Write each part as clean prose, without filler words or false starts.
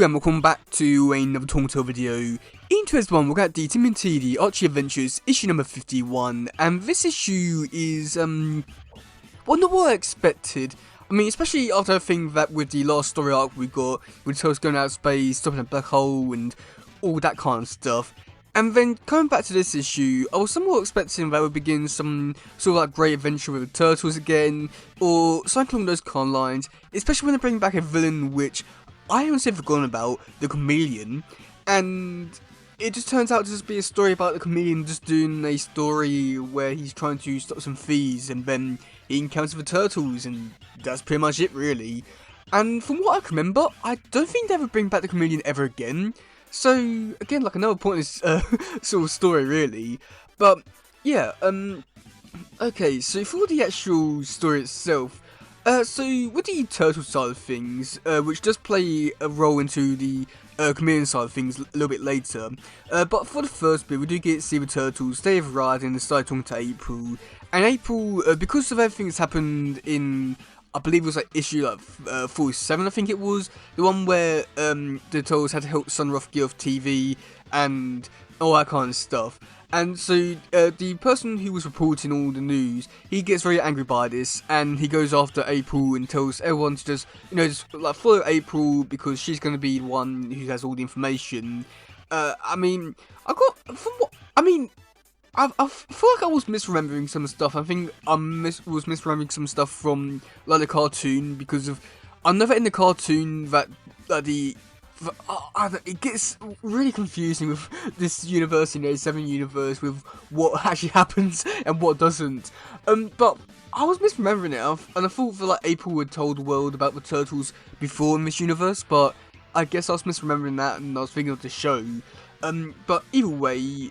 Hello and welcome back to another Telltale video. In today's one, we're at the TMNT, the Archie Adventures, issue number 51, and this issue is, well, not what I expected. I mean, especially after I think that with the last story arc we got, with Tails going out of space, stopping a black hole, and all that kind of stuff. And then, coming back to this issue, I was somewhat expecting that would begin some sort of like great adventure with the Turtles again, or something along those kind of lines, especially when they bring back a villain which I honestly forgotten about, the Chameleon, and it just turns out to just be a story about the Chameleon just doing a story where he's trying to stop some thieves, and then he encounters the Turtles, and that's pretty much it really. And from what I can remember, I don't think they ever bring back the Chameleon ever again, so again, like another pointless sort of story really. But yeah, okay, so for the actual story itself, so with the turtle side of things, which does play a role into the Chameleon side of things a little bit later, but for the first bit we do get to see the turtles. They have arrived and they start talking to April, and April, because of everything that's happened in, I believe it was like issue like 47, I think it was, the one where the turtles had to help Sunroth get off TV and all that kind of stuff. And so, the person who was reporting all the news, he gets very angry by this, and he goes after April and tells everyone to just, just like follow April because she's going to be the one who has all the information. I mean, I feel like I was misremembering some stuff. I think I was misremembering some stuff from like the cartoon, because of, I know that in the cartoon that it gets really confusing with this universe, the 7 universe, with what actually happens and what doesn't. But I was misremembering it, and I thought that like April had told the world about the turtles before in this universe, but I guess I was misremembering that, and I was thinking of the show. But either way,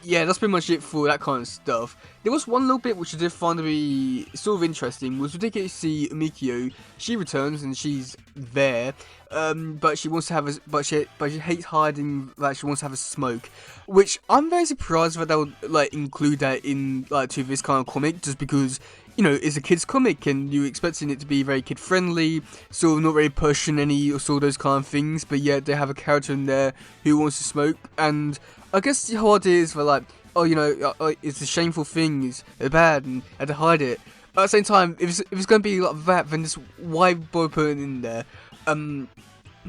yeah, that's pretty much it for that kind of stuff. There was one little bit which I did find to be sort of interesting, was ridiculous to see Mikio. She returns and she's there, but she wants to have a, but she hates hiding that she wants to have a smoke, which I'm very surprised that they would like include that in like to this kind of comic, just because it's a kids comic and you're expecting it to be very kid friendly, sort of not really pushing any or sort of those kind of things, but yet they have a character in there who wants to smoke. And I guess the whole idea is for like, it's a shameful thing, it's bad, and I had to hide it. But at the same time, if it's going to be like that, then just why bother putting it in there?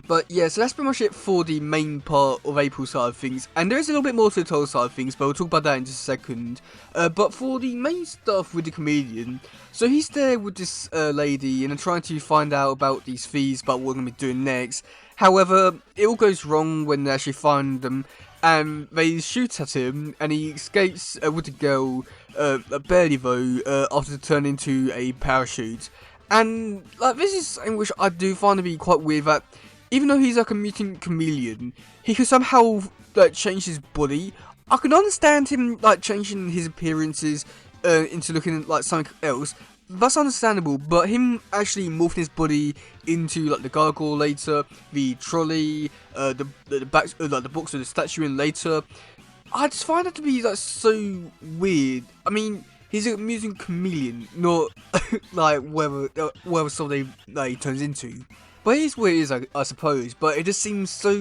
But yeah, so that's pretty much it for the main part of April's side of things. And there is a little bit more to the total side of things, but we'll talk about that in just a second. But for the main stuff with the Chameleon, so he's there with this lady, and they're trying to find out about these thieves, about what we're going to be doing next. However, it all goes wrong when they actually find them, and they shoot at him, and he escapes with the girl, barely though, after turning into a parachute. And like, this is something which I do find to be quite weird, that even though he's like a mutant chameleon, he can somehow like change his body. I can understand him like changing his appearances into looking like something else. That's understandable, but him actually morphing his body into like the gargoyle later, the trolley, the box of the statue in later, I just find that to be like so weird. I mean, he's a mutant chameleon, not like whatever sort he turns into. But it is what it is, I suppose. But it just seems so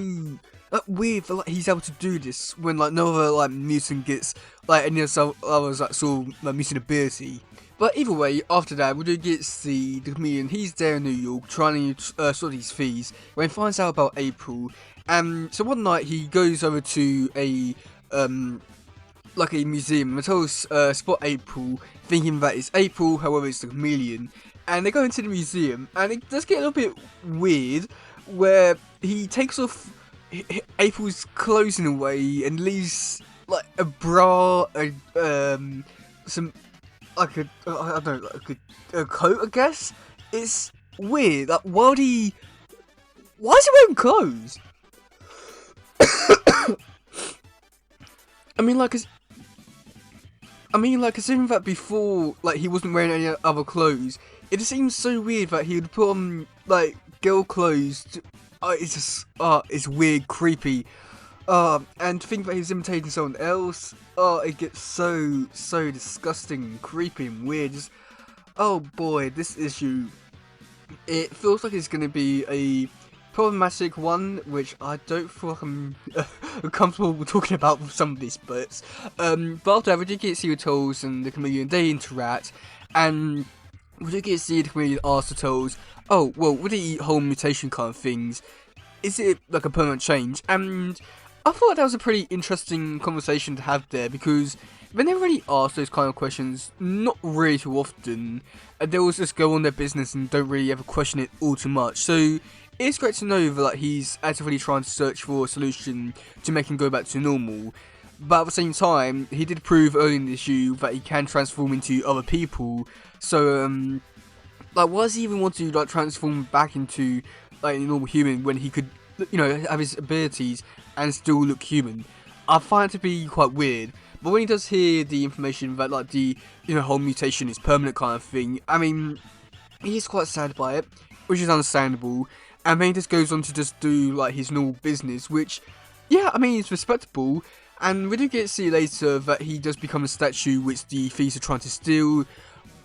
weird that like, he's able to do this when like no other like mutant gets like any other like sort of like, mutant ability. But either way, after that, we do get to see the Chameleon. He's there in New York trying to sort these thieves when he finds out about April. And so one night he goes over to a like a museum, and tells spot April, thinking that it's April, however it's the Chameleon. And they go into the museum, and it does get a little bit weird, where he takes off April's clothes in a way and leaves like a bra, some like a I don't know, like a coat, I guess. It's weird. Like, why is he wearing clothes? I mean, like, assuming that before, like, he wasn't wearing any other clothes, it just seems so weird that he would put on, like, girl clothes. It's just, it's weird, creepy. And to think that he's imitating someone else, it gets so disgusting and creepy and weird. Just, oh boy, this issue, it feels like it's going to be a problematic one, which I don't feel like I'm comfortable talking about with some of these bits. But after that, we do get to see the Trolls and the Chameleon, they interact, and we do get to see the Chameleon ask the Trolls, oh, well, with the whole mutation kind of things, is it like a permanent change? And I thought that was a pretty interesting conversation to have there, because they never really ask those kind of questions, not really too often, and they always just go on their business and don't really ever question it all too much. So it's great to know that like, he's actively trying to search for a solution to make him go back to normal. But at the same time, he did prove early in the issue that he can transform into other people. So like, why does he even want to like transform back into like a normal human when he could, you know, have his abilities and still look human? I find it to be quite weird. But when he does hear the information that like the, you know, whole mutation is permanent kind of thing, I mean, he's quite sad by it, which is understandable. And then he just goes on to just do like his normal business, which, yeah, I mean, it's respectable. And we do get to see later that he does become a statue which the thieves are trying to steal.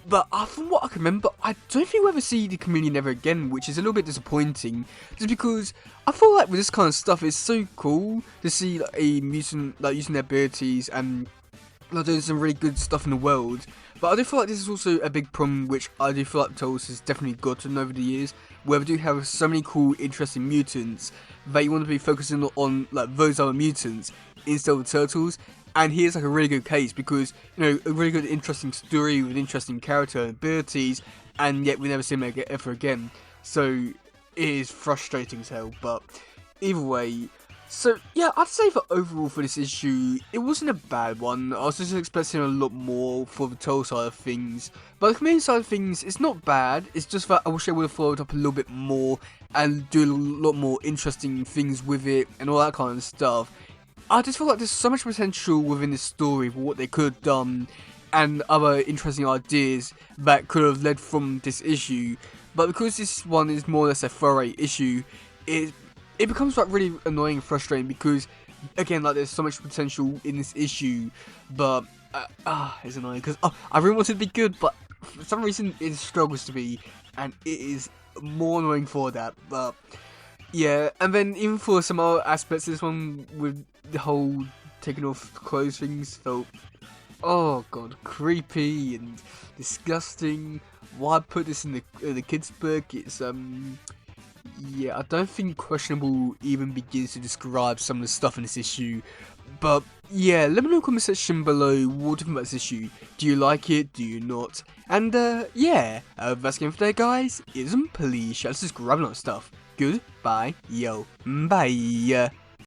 But from what I can remember, I don't think we'll ever see the Chameleon ever again, which is a little bit disappointing. Just because I feel like with this kind of stuff, it's so cool to see like, a mutant like using their abilities and like, doing some really good stuff in the world. But I do feel like this is also a big problem, which I do feel like Turtles has definitely gotten over the years, where we do have so many cool, interesting mutants that you want to be focusing on like those other mutants instead of the Turtles. And here's like a really good case because, you know, a really good interesting story with an interesting character and abilities, and yet we never see him ever again. So it is frustrating as hell, but either way. So yeah, I'd say that overall for this issue, it wasn't a bad one. I was just expecting a lot more for the Turtle side of things. But the Chameleon side of things, it's not bad. It's just that I wish I would have followed up a little bit more and do a lot more interesting things with it and all that kind of stuff. I just feel like there's so much potential within this story for what they could have done and other interesting ideas that could have led from this issue. But because this one is more or less a throwaway issue, it becomes like really annoying and frustrating because, again, like there's so much potential in this issue, but it's annoying because I really want it to be good, but for some reason it struggles to be, and it is more annoying for that. But yeah, and then even for some other aspects, this one with the whole taking off clothes things felt, oh god, creepy and disgusting. Why put this in the kids' book? It's yeah, I don't think questionable even begins to describe some of the stuff in this issue. But yeah, let me know in the comment section below what you think about this issue. Do you like it? Do you not? And yeah, that's the game for today, guys. Please share, subscribe, and all that stuff. Goodbye, yo, bye.